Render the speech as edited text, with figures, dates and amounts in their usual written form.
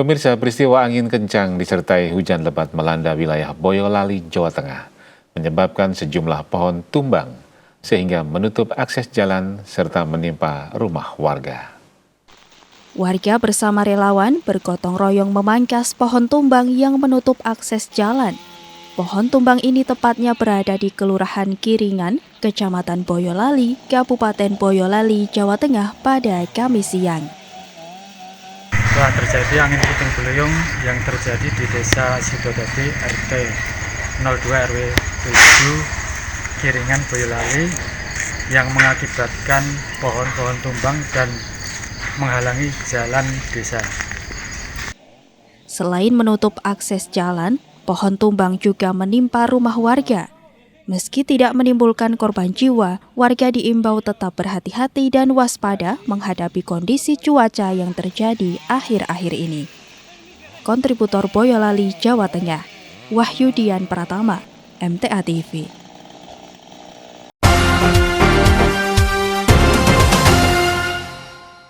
Pemirsa, peristiwa angin kencang disertai hujan lebat melanda wilayah Boyolali, Jawa Tengah, menyebabkan sejumlah pohon tumbang sehingga menutup akses jalan serta menimpa rumah warga. Warga bersama relawan bergotong royong memangkas pohon tumbang yang menutup akses jalan. Pohon tumbang ini tepatnya berada di Kelurahan Kiringan, Kecamatan Boyolali, Kabupaten Boyolali, Jawa Tengah pada Kamis siang. Telah terjadi angin puting beliung yang terjadi di Desa Sidodadi RT 02 RW 7 Kiringan Boyolali yang mengakibatkan pohon-pohon tumbang dan menghalangi jalan desa. Selain menutup akses jalan, pohon tumbang juga menimpa rumah warga. Meski tidak menimbulkan korban jiwa, warga diimbau tetap berhati-hati dan waspada menghadapi kondisi cuaca yang terjadi akhir-akhir ini. Kontributor Boyolali, Jawa Tengah, Wahyudian Pratama, MTA TV.